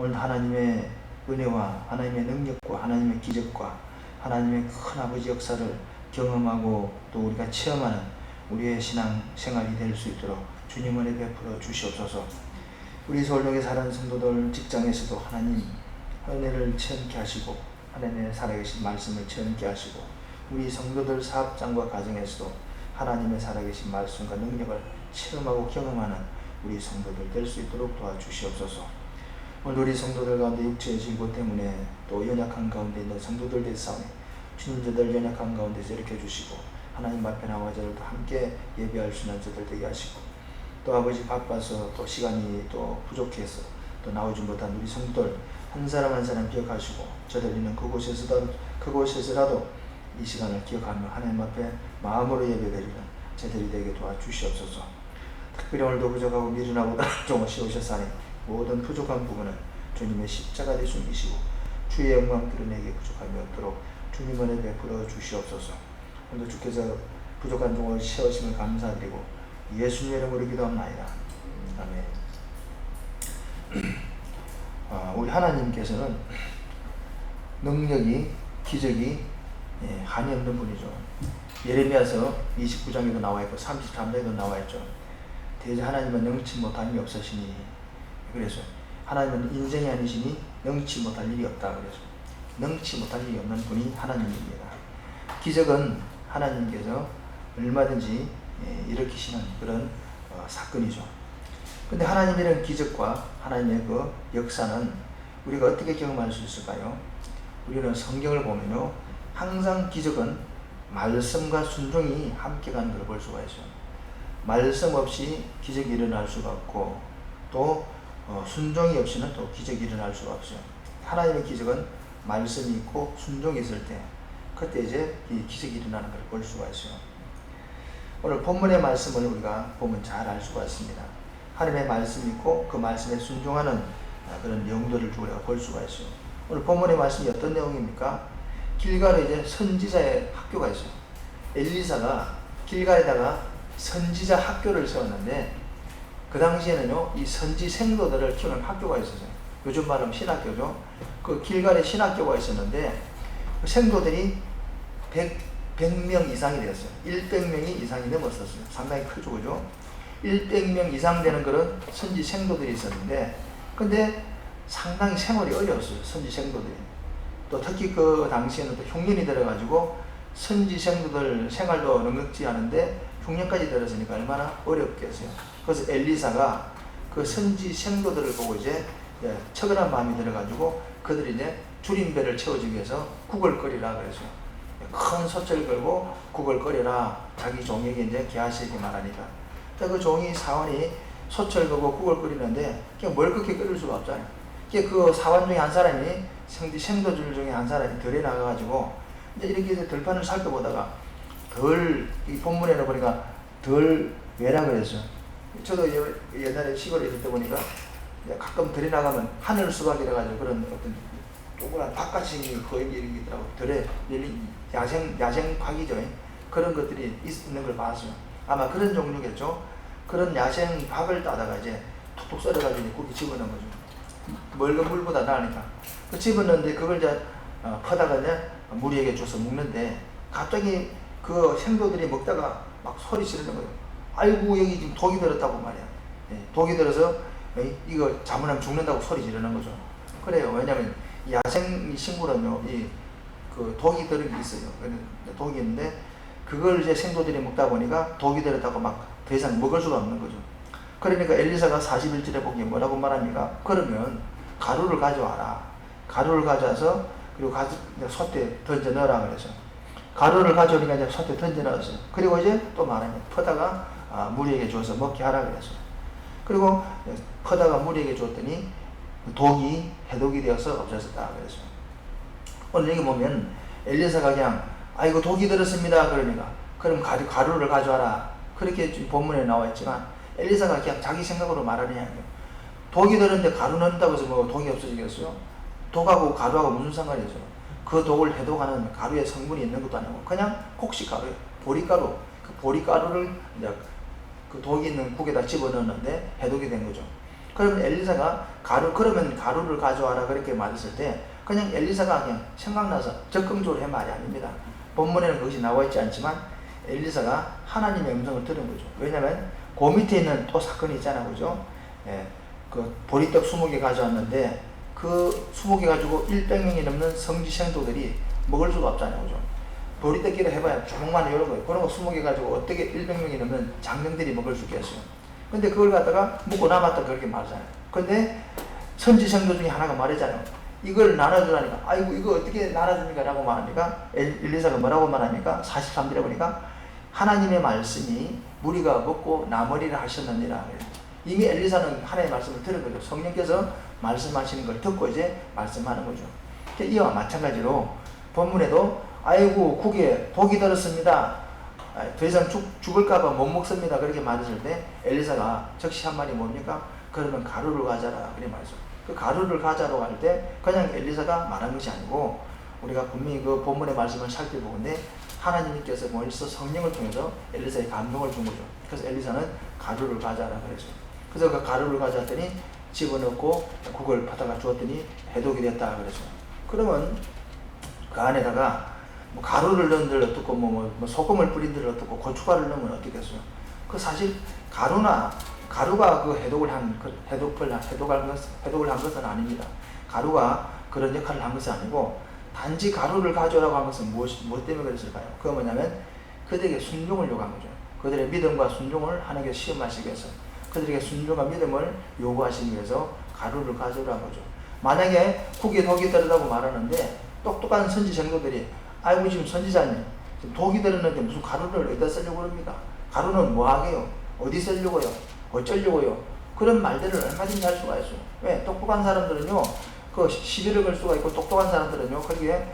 오늘 하나님의 은혜와 하나님의 능력과 하나님의 기적과 하나님의 큰 아버지 역사를 경험하고 또 우리가 체험하는 우리의 신앙 생활이 될 수 있도록 주님 은혜 베풀어 주시옵소서. 우리 서울동에 사는 성도들 직장에서도 하나님 은혜를 체험케 하시고 하나님의 살아계신 말씀을 체험케 하시고 우리 성도들 사업장과 가정에서도 하나님의 살아계신 말씀과 능력을 체험하고 경험하는 우리 성도들 될 수 있도록 도와주시옵소서. 오늘 우리 성도들 가운데 육체의 질고 때문에 또 연약한 가운데 있는 성도들 됐사오니 주님 저들 연약한 가운데서 일으켜 주시고 하나님 앞에 나와 저들도 함께 예배할 수 있는 저들 되게 하시고 또 아버지 바빠서 또 시간이 또 부족해서 또 나오지 못한 우리 성도들 한 사람 한 사람 기억하시고 저들 있는 그곳에서라도 이 시간을 기억하며 하나님 앞에 마음으로 예배드리는 저들이 되게 도와주시옵소서. 특별히 오늘도 부족하고 미련하고 좀 어려우셨사니 모든 부족한 부분은 주님의 십자가 대신 이시고 주의 영광 드러내게 부족함이 없도록 주님 은혜 베풀어 주시옵소서. 오늘도 주께서 부족한 종을 채우심을 감사드리고 예수님의 이름으로 기도합나이다. 아멘. 우리 하나님께서는 능력이 기적이 한이 없는 분이죠. 예레미야서 29장에도 나와있고 33장에도 나와있죠. 대저 하나님은 능치 못함이 없으시니 그래서 하나님은 인생이 아니시니 능치 못할 일이 없다. 그래서 능치 못할 일이 없는 분이 하나님입니다. 기적은 하나님께서 얼마든지 일으키시는 그런 사건이죠. 근데 하나님의 이런 기적과 하나님의 그 역사는 우리가 어떻게 경험할 수 있을까요? 우리는 성경을 보면요, 항상 기적은 말씀과 순종이 함께 가는 걸 볼 수가 있어요. 말씀 없이 기적이 일어날 수가 없고 또 순종이 없이는 또 기적이 일어날 수가 없어요. 하나님의 기적은 말씀이 있고 순종이 있을 때 그때 이제 이 기적이 일어나는 걸 볼 수가 있어요. 오늘 본문의 말씀을 우리가 보면 잘 알 수가 있습니다. 하나님의 말씀이 있고 그 말씀에 순종하는 그런 내용들을 우리가 볼 수가 있어요. 오늘 본문의 말씀이 어떤 내용입니까? 길갈에 이제 선지자의 학교가 있어요. 엘리사가 길갈에다가 선지자 학교를 세웠는데 그 당시에는요, 이 선지 생도들을 키우는 학교가 있었어요. 요즘 말하면 신학교죠. 그 길갈에 신학교가 있었는데 그 생도들이 100명 이상이 되었어요. 100명이 이상이 넘었었어요. 상당히 크죠, 그죠? 100명 이상 되는 그런 선지 생도들이 있었는데, 근데 상당히 생활이 어려웠어요, 선지 생도들이. 또 특히 그 당시에는 또 흉년이 들어가지고 선지 생도들 생활도 넉넉지 않은데 흉년까지 들었으니까 얼마나 어렵겠어요. 그래서 엘리사가 그 선지 생도들을 보고 이제 처근한 마음이 들어가지고 그들이 이제 줄임배를 채워주기 위해서 국을 끓이라 그랬어요. 큰 솥을 걸고 국을 끓여라. 자기 종에게 이제 게하시에게 말하니까. 그 종이 사원이 솥을 걸고 국을 끓이는데 그냥 뭘 그렇게 끓일 수가 없잖아요. 그 사원 중에 한 사람이 생도들 중에 한 사람이 덜에 나가가지고 이제 이렇게 들판을 살펴보다가 이 본문에는 보니까 덜 외라 그랬어요. 저도 옛날에 시골에 있을 때 보니까 가끔 들에 나가면 하늘 수박이라 가지고 그런 어떤 조그만 밭같이 거의 이런 게 있더라고. 들에 야생 박이죠. 그런 것들이 있는 걸 봤어요. 아마 그런 종류겠죠. 그런 야생 박을 따다가 이제 툭툭 썰어가지고 고기 집어넣은 거죠. 멀건 물보다 나으니까. 그 집어넣는데 그걸 이제 퍼다가 이제 무리에게 줘서 먹는데 갑자기 그 생도들이 먹다가 막 소리 지르는 거예요. 아이고 여기 지금 독이 들었다고 말이야. 독이 들어서 이거 잘못하면 죽는다고 소리 지르는 거죠. 그래요. 왜냐면 야생 식물은요, 그 독이 들은 게 있어요. 독이 있는데 그걸 이제 생도들이 먹다 보니까 독이 들었다고 막 더 이상 먹을 수가 없는 거죠. 그러니까 엘리사가 41절에 보기에 뭐라고 말합니까? 그러면 가루를 가져와라. 가루를 가져와서 그리고 솥에 던져 넣으라 그래서 가루를 가져오니까 이제 솥에 던져 넣었어요. 그리고 이제 또 말합니다. 퍼다가 무리에게 줘서 먹게 하라 그랬어요. 그리고 퍼다가 무리에게 줬더니 독이 해독이 되어서 없어졌다 그랬어요. 오늘 여기 보면 엘리사가 그냥 아이고 독이 들었습니다 그러니까 그럼 가루를 가져와라 그렇게 본문에 나와 있지만 엘리사가 그냥 자기 생각으로 말하느냐. 독이 들었는데 가루 넣는다고 해서 뭐 독이 없어지겠어요? 독하고 가루하고 무슨 상관이 있어요? 그 독을 해독하는 가루의 성분이 있는 것도 아니고 그냥 곡식가루예요. 보리가루. 그 보리가루를 이제 그 독이 있는 국에다 집어넣었는데 해독이 된 거죠. 그러면 엘리사가 그러면 가루를 가져와라 그렇게 말했을 때 그냥 엘리사가 그냥 생각나서 적극적으로 한 말이 아닙니다. 본문에는 그것이 나와 있지 않지만 엘리사가 하나님의 음성을 들은 거죠. 왜냐하면 그 밑에 있는 또 사건이 있잖아요. 그죠? 예, 그 보리떡 20개 가져왔는데 그 20개 가지고 100명이 넘는 성지 성도들이 먹을 수가 없잖아요. 그죠? 보리떡기를 해봐야 조금만 이런 거예요. 그런 거 20개 가지고 어떻게 100명이 넘는 장병들이 먹을 수 있겠어요. 근데 그걸 갖다가 먹고 남았다 그렇게 말하잖아요. 근데 선지 성도 중에 하나가 말했잖아요. 이걸 나눠주라니까. 아이고 이거 어떻게 나눠줍니까? 라고 말하니까 엘리사가 뭐라고 말합니까? 43절에 보니까 하나님의 말씀이 무리가 먹고 나머리를 하셨느니라. 이미 엘리사는 하나님의 말씀을 들은 거죠. 성령께서 말씀하시는 걸 듣고 이제 말씀하는 거죠. 이와 마찬가지로 본문에도 아이고 국에 독이 들었습니다. 더 이상 죽을까봐 못 먹습니다. 그렇게 말했을 때 엘리사가 즉시 한 말이 뭡니까? 그러면 가루를 가져라. 그렇게 말했어요. 그 가루를 가져라고 할 때 그냥 엘리사가 말한 것이 아니고 우리가 분명히 그 본문의 말씀을 살펴보는데 하나님께서 벌써 성령을 통해서 엘리사에 감동을 준 거죠. 그래서 엘리사는 가루를 가져라 그랬죠. 그래서 그 가루를 가져왔더니 집어넣고 국을 받아가 주었더니 해독이 됐다 그랬죠. 그러면 그 안에다가 뭐 가루를 넣은들 어떻고 뭐 소금을 뿌린들 어떻고 고춧가루를 넣으면 어떻겠어요? 그 사실 가루가 그 해독을 한 것은 아닙니다. 가루가 그런 역할을 한 것은 아니고 단지 가루를 가져오라고 한 것은 무엇 때문에 그랬을까요? 그거 뭐냐면 그들에게 순종을 요구한 거죠. 그들의 믿음과 순종을 하나님께 시험하시기 위해서 그들에게 순종과 믿음을 요구하시기 위해서 가루를 가져오라는 거죠. 만약에 국에 독이 들었다고 말하는데 똑똑한 선지 성도들이 아이고 지금 선지자님 지금 독이 들었는데 무슨 가루를 어디다 쓰려고 그럽니까? 가루는 뭐하게요? 어디 쓰려고요? 어쩌려고요? 그런 말들을 얼마든지 할 수가 있어요. 왜? 똑똑한 사람들은요 그 시비를 걸 수가 있고 똑똑한 사람들은요 그렇게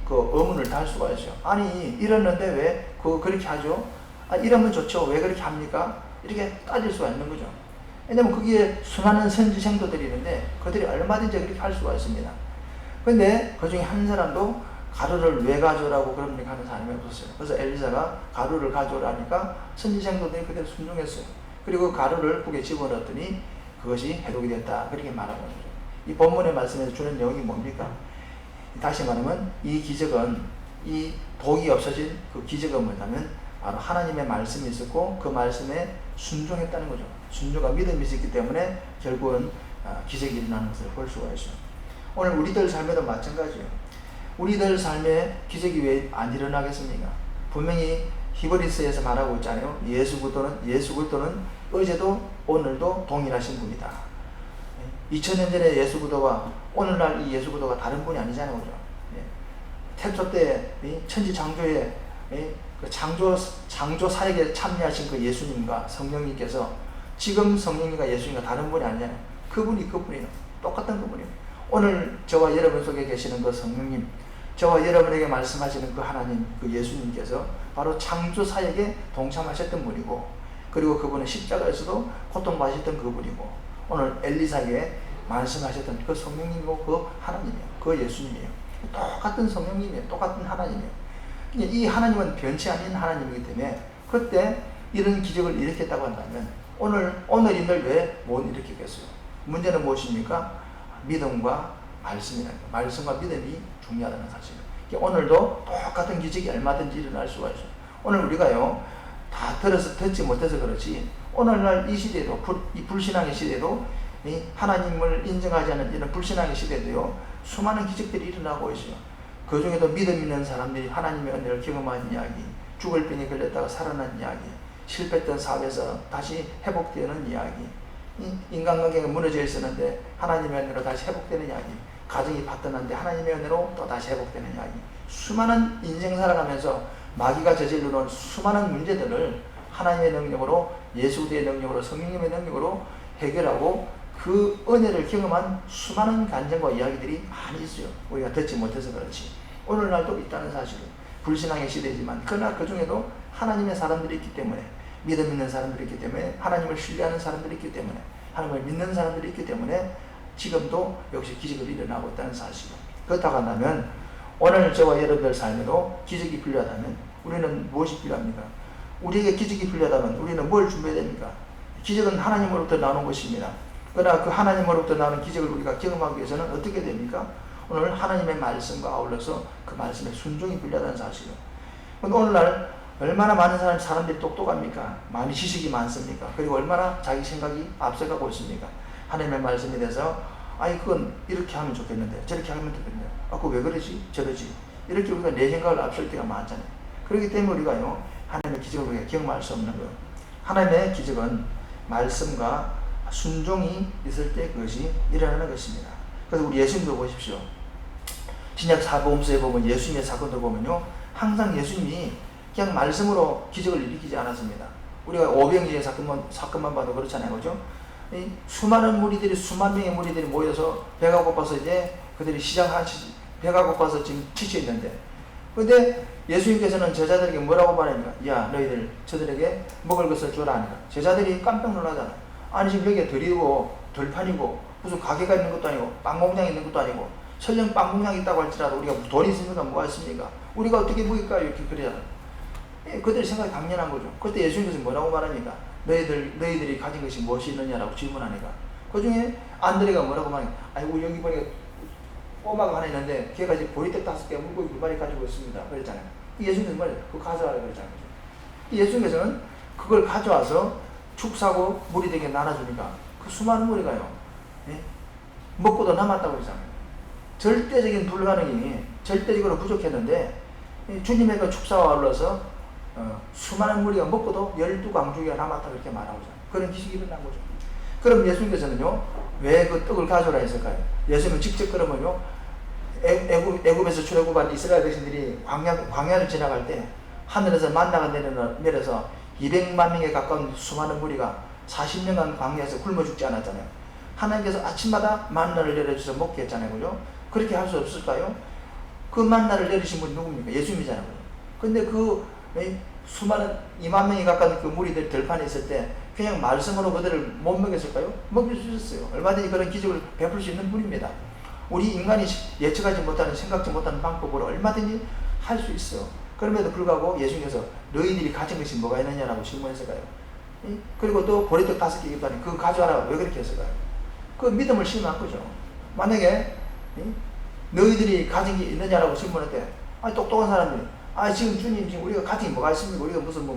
그 의문을 달 수가 있어요. 아니 이랬는데 왜 그렇게 하죠? 이러면 좋죠. 왜 그렇게 합니까? 이렇게 따질 수가 있는 거죠. 왜냐면 거기에 수많은 선지 성도들이 있는데 그들이 얼마든지 그렇게 할 수가 있습니다. 근데 그 중에 한 사람도 가루를 왜 가져오라고 그런 얘기 하는 사람이 없었어요. 그래서 엘리사가 가루를 가져오라니까 선지 성도들이 그대로 순종했어요. 그리고 가루를 국에 집어넣었더니 그것이 해독이 됐다. 그렇게 말하는 거죠. 이 본문의 말씀에서 주는 내용이 뭡니까? 다시 말하면 이 기적은 이 독이 없어진 그 기적은 뭐냐면 바로 하나님의 말씀이 있었고 그 말씀에 순종했다는 거죠. 순종과 믿음이 있었기 때문에 결국은 기적이 일어나는 것을 볼 수가 있어요. 오늘 우리들 삶에도 마찬가지예요. 우리들 삶에 기적이 왜 안 일어나겠습니까? 분명히 히브리서에서 말하고 있잖아요. 예수 그리스도는 어제도 오늘도 동일하신 분이다. 2000년 전의 예수 그리스도와 오늘날 이 예수 그리스도가 다른 분이 아니잖아요. 그죠? 태초 때 천지 창조에 그 창조 사역에 참여하신 그 예수님과 성령님께서 지금 성령님과 예수님과 다른 분이 아니잖아요. 그분이에요. 똑같은 그분이에요. 오늘 저와 여러분 속에 계시는 그 성령님, 저와 여러분에게 말씀하시는 그 하나님, 그 예수님께서 바로 창조 사역에 동참하셨던 분이고, 그리고 그분은 십자가에서도 고통받으셨던 그분이고, 오늘 엘리사에게 말씀하셨던 그 성령님이고 그 하나님이에요. 그 예수님이에요. 똑같은 성령님이에요. 똑같은 하나님이에요. 이 하나님은 변치 아닌 하나님이기 때문에 그때 이런 기적을 일으켰다고 한다면 오늘 인들 왜 못 일으키겠어요? 문제는 무엇입니까? 믿음과 말씀이라는 거. 말씀과 믿음이 중요하다는 사실이에요. 오늘도 똑같은 기적이 얼마든지 일어날 수가 있어요. 오늘 우리가요 다 듣지 못해서 그렇지 오늘날 이 시대도 이 불신앙의 시대도 하나님을 인정하지 않는 이런 불신앙의 시대도요 수많은 기적들이 일어나고 있어요. 그 중에도 믿음 있는 사람들이 하나님의 은혜를 경험한 이야기, 죽을 병에 걸렸다가 살아난 이야기, 실패했던 사업에서 다시 회복되는 이야기, 인간관계가 무너져 있었는데 하나님의 은혜로 다시 회복되는 이야기, 가정이 파탄났는데 하나님의 은혜로 또 다시 회복되는 이야기, 수많은 인생 살아가면서 마귀가 저질러 놓은 수많은 문제들을 하나님의 능력으로, 예수 그리스도의 능력으로, 성령님의 능력으로 해결하고 그 은혜를 경험한 수많은 간증과 이야기들이 많이 있어요. 우리가 듣지 못해서 그렇지. 오늘날도 있다는 사실은 불신앙의 시대지만 그러나 그 중에도 하나님의 사람들이 있기 때문에, 믿음 있는 사람들이 있기 때문에, 하나님을 신뢰하는 사람들이 있기 때문에, 하나님을 믿는 사람들이 있기 때문에 지금도 역시 기적이 일어나고 있다는 사실이에요. 그렇다고 한다면 오늘 저와 여러분들 삶에도 기적이 필요하다면 우리는 무엇이 필요합니까? 우리에게 기적이 필요하다면 우리는 뭘 준비해야 됩니까? 기적은 하나님으로부터 나오는 것입니다. 그러나 그 하나님으로부터 나오는 기적을 우리가 경험하기 위해서는 어떻게 됩니까? 오늘 하나님의 말씀과 아울러서 그 말씀에 순종이 필요하다는 사실이에요. 근데 오늘날 얼마나 많은 사람들이 똑똑합니까? 많이 지식이 많습니까? 그리고 얼마나 자기 생각이 앞서가고 있습니까? 하나님의 말씀에 대해서 아니 그건 이렇게 하면 좋겠는데 저렇게 하면 좋겠는데 그거 왜 그러지? 저러지? 이렇게 우리가 내 생각을 앞설 때가 많잖아요. 그렇기 때문에 우리가요 하나님의 기적을 우리가 경험할 수 없는 거예요. 하나님의 기적은 말씀과 순종이 있을 때 그것이 일어나는 것입니다. 그래서 우리 예수님도 보십시오. 신약 사복음서에 보면 예수님의 사건도 보면요 항상 예수님이 그냥 말씀으로 기적을 일으키지 않았습니다. 우리가 오병이의 사건만 봐도 그렇잖아요. 그죠? 수많은 무리들이 수만 명의 무리들이 모여서 배가 고파서 이제 그들이 배가 고파서 지금 지쳐 있는데 근데 예수님께서는 제자들에게 뭐라고 말합니까? 야 너희들 저들에게 먹을 것을 주라 하니까 제자들이 깜짝 놀라잖아요. 아니 지금 여기에 들이고 들판이고 무슨 가게가 있는 것도 아니고 빵 공장이 있는 것도 아니고 설령 빵 공장이 있다고 할지라도 우리가 돈이 있습니까? 뭐가 있습니까? 우리가 어떻게 먹일까? 이렇게 그러잖아요. 그들의 생각이 당연한 거죠. 그때 예수님께서 뭐라고 말합니까? 너희들이 가진 것이 무엇이 있느냐라고 질문하니까 그 중에 안드레가 뭐라고 말합니까? 아니 우리 여기 보니까 꼬마가 하나 있는데 걔가 이제 보리떡 5개 물고기 2마리 가지고 있습니다. 그랬잖아요. 예수님께서 말이에요. 그거 가져와라 그랬잖아요. 예수님께서는 그걸 가져와서 축사고 무리들에게 나눠주니까 그 수많은 무리가요. 예? 먹고도 남았다고 했잖아요. 절대적인 불가능이 절대적으로 부족했는데 주님의 그 축사와 아울러서 수많은 무리가 먹고도 12광주기가 남았다 그렇게 말하고 있잖아요. 그런 기식이 일어난 거죠. 그럼 예수님께서는요 왜 그 떡을 가져오라 했을까요? 예수님은 직접 그러면요 애굽에서 출애굽한 이스라엘 백성들이 광야를 지나갈 때 하늘에서 만나가 내려서 200만 명에 가까운 수많은 무리가 40년간 광야에서 굶어 죽지 않았잖아요. 하나님께서 아침마다 만나를 내려주셔서 먹게 했잖아요. 그죠? 그렇게 할 수 없을까요? 그 만나를 내리신 분이 누굽니까? 예수님이잖아요. 근데 그 수많은 2만 명이 가까운 그 무리들 들판에 있을 때 그냥 말씀으로 그들을 못 먹였을까요? 먹일 수 있었어요. 얼마든지 그런 기적을 베풀 수 있는 분입니다. 우리 인간이 예측하지 못하는 생각지 못하는 방법으로 얼마든지 할 수 있어요. 그럼에도 불구하고 예수님께서 너희들이 가진 것이 뭐가 있느냐라고 질문했을까요? 그리고 또 보리떡 5개 있다니 그거 가져와라 왜 그렇게 했을까요? 그 믿음을 심한 거죠. 만약에 너희들이 가진 게 있느냐라고 질문할 때 똑똑한 사람들이 지금 주님 지금 우리가 가진 게 뭐가 있습니까? 우리가 무슨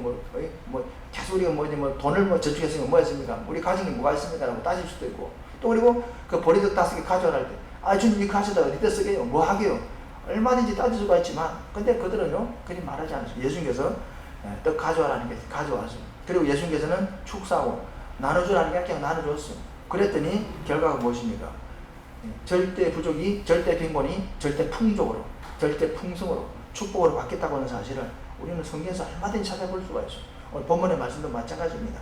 계속 우리가 돈을 저축했으면 뭐가 있습니까? 우리 가진 게 뭐가 있습니까? 라고 따질 수도 있고 또 그리고 그 보리떡 5개 가져와라 할 때 주님 이거 가져다 어디다 쓰게요? 뭐 하게요? 얼마든지 따질 수가 있지만 근데 그들은요 그리 말하지 않으세요. 예수님께서 떡 가져와라는 게 가져왔어요. 그리고 예수님께서는 축사하고 나눠주라는 게 그냥 나눠줬어요. 그랬더니 결과가 무엇입니까? 절대 부족이 절대 빈곤이 절대 풍족으로 절대 풍성으로 축복으로 바뀌었다고 하는 사실을 우리는 성경에서 얼마든지 찾아볼 수가 있어요. 오늘 본문의 말씀도 마찬가지입니다.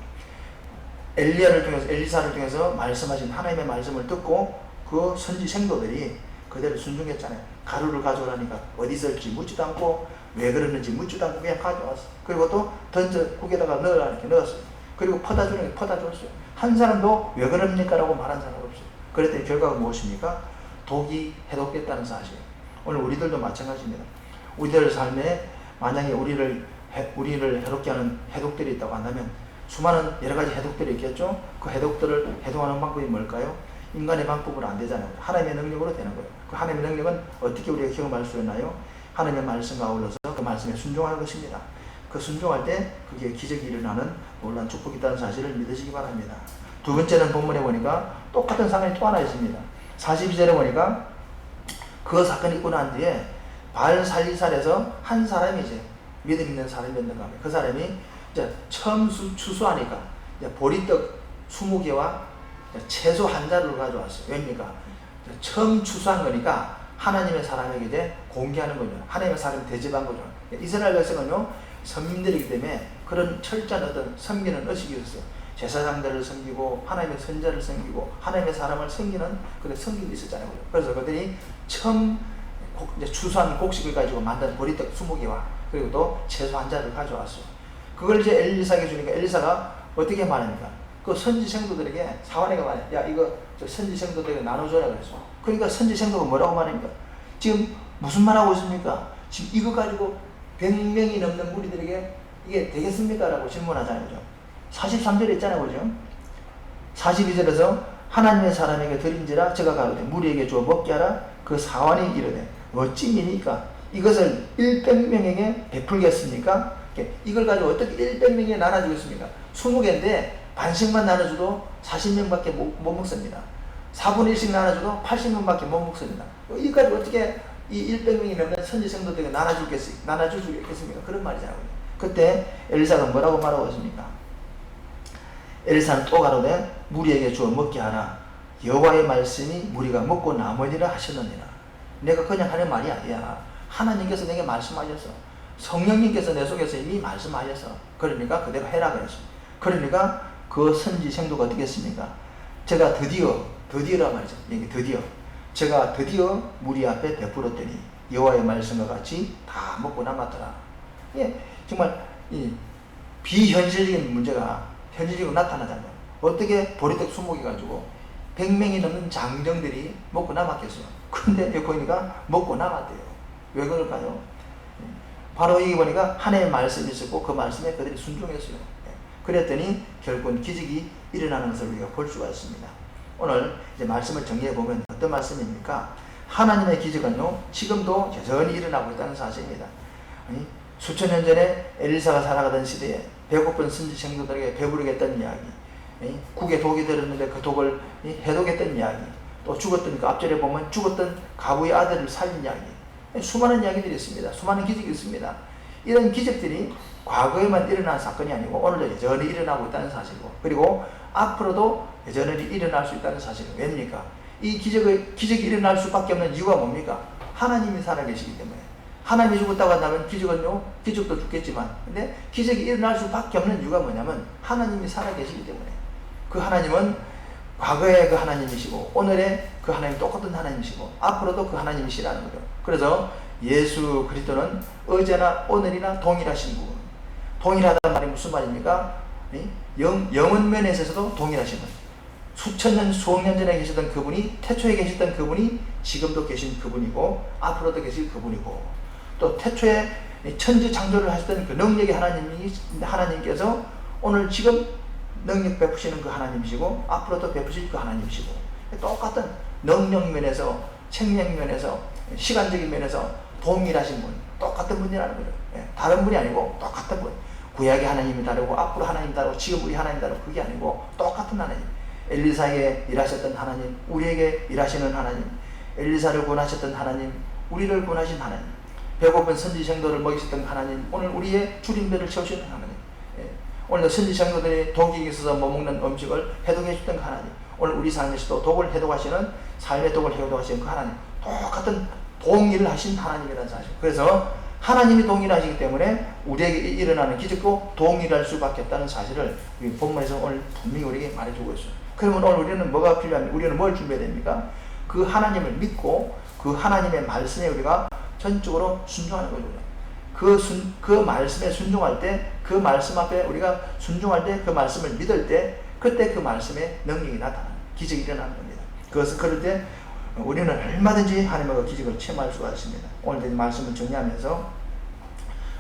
엘리사를 통해서 말씀하신 하나님의 말씀을 듣고 그 선지 생도들이 그대로 순종했잖아요. 가루를 가져오라니까 어디 있을지 묻지도 않고 왜 그러는지 묻지도 않고 그냥 가져왔어. 그리고 또 국에다가 넣으라 이렇게 넣었어요. 그리고 퍼다 주는 게 퍼다 줬어요. 한 사람도 왜 그럽니까? 라고 말한 사람 없어요. 그랬더니 결과가 무엇입니까? 독이 해독됐다는 사실. 오늘 우리들도 마찬가지입니다. 우리들 삶에 만약에 우리를 해롭게 하는 해독들이 있다고 한다면 수많은 여러 가지 해독들이 있겠죠? 그 해독들을 해독하는 방법이 뭘까요? 인간의 방법으로 안 되잖아요. 하나님의 능력으로 되는 거예요. 그 하나님의 능력은 어떻게 우리가 경험할 수 있나요? 하나님의 말씀과 어울러서 그 말씀에 순종하는 것입니다. 그 순종할 때 그게 기적이 일어나는 놀라운 축복이 있다는 사실을 믿으시기 바랍니다. 두 번째는 본문에 보니까 똑같은 사건이 또 하나 있습니다. 42절에 보니까 그 사건이 있고 난 뒤에 바알살리살에서 한 사람이 이제 믿음 있는 사람이었는가 합니다. 그 사람이 이제 처음 추수하니까 이제 보리떡 20개와 채소 한 자루를 가져왔어요. 왜입니까? 처음 추수한 거니까 하나님의 사람에게 이제 공개하는 거죠. 하나님의 사람을 대접한 거죠. 이스라엘 백성은요 선민들이기 때문에 그런 철저한 어떤 섬기는 의식이 있었어요. 제사장들을 섬기고 하나님의 선자를 섬기고 하나님의 사람을 섬기는 그런 섬김이 있었잖아요. 그래서 그들이 처음 이제 추수한 곡식을 가지고 만든 보리떡 20개와 그리고 또 채소 한 자를 가져왔어요. 그걸 이제 엘리사에게 주니까 엘리사가 어떻게 말합니까? 그 선지 생도들에게 사환이가 말해, 야 이거 저 선지 생도들에게 나눠줘라 그랬어. 그러니까 선지 생도가 뭐라고 말합니까? 지금 무슨 말하고 있습니까? 지금 이거 가지고 100명이 넘는 무리들에게 이게 되겠습니까? 라고 질문하잖아요. 그죠? 43절에 있잖아요. 그죠? 42절에서 하나님의 사람에게 드린지라 저가 가로되 무리에게 주어 먹게 하라. 그 사환이 이르되 어찌 미니까 이것을 100명에게 베풀겠습니까? 이걸 가지고 어떻게 100명에게 나눠주겠습니까? 20개인데 반씩만 나눠줘도 40명밖에 못 먹습니다. 4분의 1씩 나눠줘도 80명밖에 못 먹습니다. 이걸 가지고 어떻게 이 100명이 넘는 선지 성도들에게 나눠주겠습니까? 그런 말이잖아요. 그때 엘리사가 뭐라고 말하고 있습니까? 엘리사는 또 가로되 무리에게 주어 먹게 하라. 여호와의 말씀이 무리가 먹고 남으리라 하셨느니라. 내가 그냥 하는 말이 아니야. 하나님께서 내게 말씀하셨어. 성령님께서 내 속에서 이미 말씀하셨어. 그러니까 그대로 해라 그랬어. 그러니까 그 선지 생도가 어떻게 했습니까? 제가 드디어라 말이죠. 이게 제가 드디어 무리 앞에 베풀었더니 여호와의 말씀과 같이 다 먹고 남았더라. 예, 정말 이 비현실적인 문제가 현실적으로 나타나잖아요. 어떻게 보리떡 20개 가지고 100명이 넘는 장정들이 먹고 남았겠어요. 그런데 여기 보니까 먹고 남았대요. 왜 그럴까요? 바로 여기 보니까 하나님의 말씀이 있었고 그 말씀에 그들이 순종했어요. 그랬더니 결국은 기적이 일어나는 것을 우리가 볼 수가 있습니다. 오늘 이제 말씀을 정리해 보면 어떤 말씀입니까? 하나님의 기적은요 지금도 여전히 일어나고 있다는 사실입니다. 수천 년 전에 엘리사가 살아가던 시대에 배고픈 선지 성도들에게 배부르겠다는 이야기, 국에 독이 들었는데 그 독을 해독했던 이야기, 또 죽었던 그 앞절에 보면 죽었던 가부의 아들을 살린 이야기, 수많은 이야기들이 있습니다. 수많은 기적이 있습니다. 이런 기적들이 과거에만 일어난 사건이 아니고 오늘도 여전히 일어나고 있다는 사실이고, 그리고 앞으로도 여전히 일어날 수 있다는 사실은 왜입니까? 이 기적이 일어날 수밖에 없는 이유가 뭡니까? 하나님이 살아계시기 때문에. 하나님이 죽었다고 한다면 기적도 죽겠지만, 근데 기적이 일어날 수밖에 없는 이유가 뭐냐면 하나님이 살아계시기 때문에. 그 하나님은 과거의 그 하나님이시고 오늘의 그 하나님 똑같은 하나님이시고 앞으로도 그 하나님이시라는 거죠. 그래서 예수 그리스도는 어제나 오늘이나 동일하신 분. 동일하다는 말이 무슨 말입니까? 영원 면에서 있어서도 동일하신 분. 수천 년, 수억 년 전에 계시던 그분이, 태초에 계셨던 그분이 지금도 계신 그분이고 앞으로도 계실 그분이고, 또 태초에 천지 창조를 하셨던 그 능력의 하나님께서 오늘 지금 능력 베푸시는 그 하나님이시고 앞으로도 베푸실 그 하나님이시고, 똑같은 능력 면에서, 생명 면에서, 시간적인 면에서 동일하신 분, 똑같은 분이라는 거죠. 다른 분이 아니고 똑같은 분. 구약의 하나님이 다르고 앞으로 하나님이 다르고 지금 우리 하나님이 다르고 그게 아니고 똑같은 하나님. 엘리사에게 일하셨던 하나님, 우리에게 일하시는 하나님, 엘리사를 구원하셨던 하나님, 우리를 구원하신 하나님, 배고픈 선지 성도를 먹이셨던 하나님, 오늘 우리의 줄임배를 채우시는 하나님, 오늘 선지 성도들이 독이 있어서 못 먹는 음식을 해독해 주던 하나님, 오늘 우리 삶에서도 독을 해독하시는, 삶의 독을 해독하시는 그 하나님, 똑같은 동일을 하신 하나님이라는 사실. 그래서 하나님이 동일하시기 때문에 우리에게 일어나는 기적도 동일할 수밖에 없다는 사실을 우리 본문에서 오늘 분명히 우리에게 말해주고 있어요. 그러면 오늘 우리는 뭐가 필요합니까? 우리는 뭘 준비해야 됩니까? 그 하나님을 믿고 그 하나님의 말씀에 우리가 전적으로 순종하는 거죠. 그 말씀에 순종할 때, 그 말씀 앞에 우리가 순종할 때, 그 말씀을 믿을 때, 그때 그 말씀의 능력이 나타나는, 기적이 일어나는 겁니다. 그럴 때 우리는 얼마든지 하나님과 기적을 체험할 수가 있습니다. 오늘 말씀을 정리하면서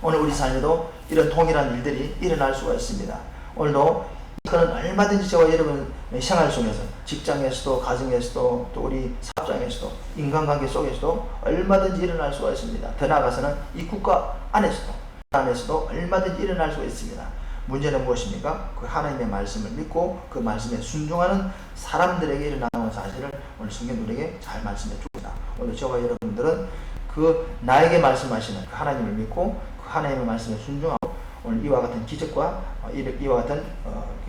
오늘 우리 삶에도 이런 동일한 일들이 일어날 수가 있습니다. 오늘도 그는 얼마든지 저와 여러분 생활 속에서, 직장에서도, 가정에서도, 또 우리 사업장에서도, 인간관계 속에서도 얼마든지 일어날 수가 있습니다. 더 나아가서는 이 국가 안에서도 얼마든지 일어날 수가 있습니다. 문제는 무엇입니까? 그 하나님의 말씀을 믿고 그 말씀에 순종하는 사람들에게 일어나는 사실을 오늘 성경 우리에게 잘 말씀해 줍니다. 오늘 저와 여러분들은 그 나에게 말씀하시는 그 하나님을 믿고 그 하나님의 말씀에 순종하고 오늘 이와 같은 기적과 이와 같은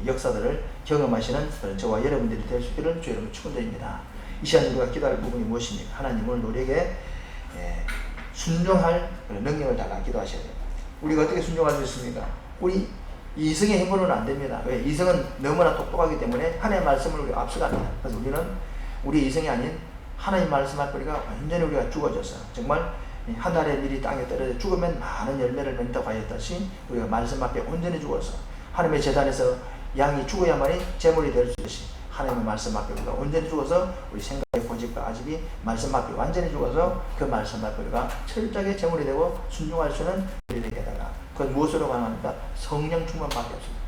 역사들을 경험하시는 저와 여러분들이 될 수 있기를 주의 이름으로 축원드립니다. 이 시간 우리가 기도할 부분이 무엇입니까? 하나님 오늘 우리에게 순종할 능력을 달라 기도하셔야 됩니다. 우리가 어떻게 순종할 수 있습니까? 우리 이성의 힘으로는 안 됩니다. 왜? 이성은 너무나 똑똑하기 때문에 하나님의 말씀을 우리가 앞서갑니다. 그래서 우리는 우리 이성이 아닌 하나님 말씀 앞에 우리가 완전히 우리가 죽어졌어요. 정말 한 알의 밀이 땅에 떨어져 죽으면 많은 열매를 맺는다고 하였듯이 우리가 말씀 앞에 온전히 죽어서 하나님의 제단에서 양이 죽어야만이 제물이 될 수 있듯이 하나님의 말씀 앞에 우리가 온전히 죽어서 우리 생각의 고집과 아집이 말씀 앞에 완전히 죽어서 그 말씀 앞에 우리가 철저하게 제물이 되고 순종할 수 있는 우리에게 해달라. 그건 무엇으로 가능합니까? 성령 충만밖에 없습니다.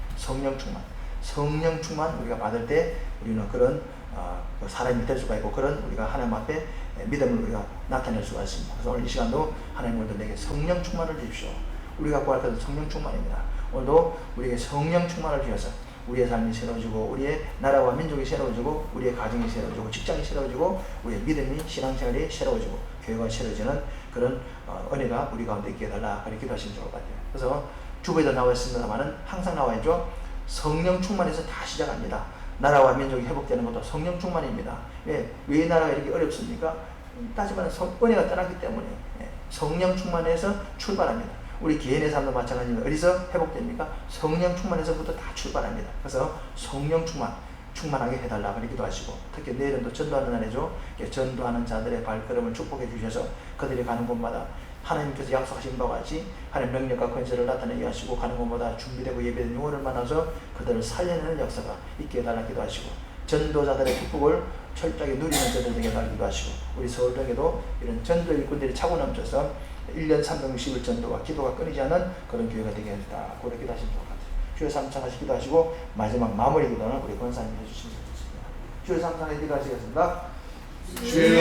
성령 충만 우리가 받을 때 우리는 그런 그 사람이 될 수가 있고 그런 우리가 하나님 앞에 믿음을 우리가 나타낼 수가 있습니다. 그래서 오늘 이 시간도 하나님 오늘도 내게 성령 충만을 주십시오. 우리가 구할 것은 성령 충만입니다. 오늘도 우리에게 성령 충만을 주셔서 우리의 삶이 새로워지고 우리의 나라와 민족이 새로워지고 우리의 가정이 새로워지고 직장이 새로워지고 우리의 믿음이 신앙생활이 새로워지고 교회가 새로워지는 그런 은혜가 우리 가운데 있게 해달라 그렇게 기도하시면 좋을 것 같아요. 그래서 주부에도 나와 있습니다만은 항상 나와 있죠. 성령 충만에서 다 시작합니다. 나라와 민족이 회복되는 것도 성령 충만입니다. 왜 나라가 이렇게 어렵습니까? 따지면 은혜가 떠났기 때문에 성령 충만에서 출발합니다. 우리 개인의 삶도 마찬가지입니다. 어디서 회복됩니까? 성령 충만에서부터 다 출발합니다. 그래서 성령 충만하게 해달라 그렇게 기도하시고 특히 내일은 또 전도하는 날이죠. 전도하는 자들의 발걸음을 축복해 주셔서 그들이 가는 곳마다 하나님께서 약속하신 바와 같이 하나님 명령과 권세를 나타내게 하시고 가는 곳마다 준비되고 예배된 영혼을 만나서 그들을 살려내는 역사가 있게 해달라 기도하시고 전도자들의 축복을 철저하게 누리는 자들에게 해달라 기도하시고 우리 서울역에도 이런 전도 일꾼들이 차고 넘쳐서 1년 360일 전도와 기도가 끊이지 않은 그런 교회가 되게 해주다 그렇게 기도하시면 좋을 것 같아요. 주여 삼창하시 기도하시고 마지막 마무리 기도는 우리 권사님이 해주시면 좋겠습니다. 주여 삼창하시 기도하시겠습니다. 주여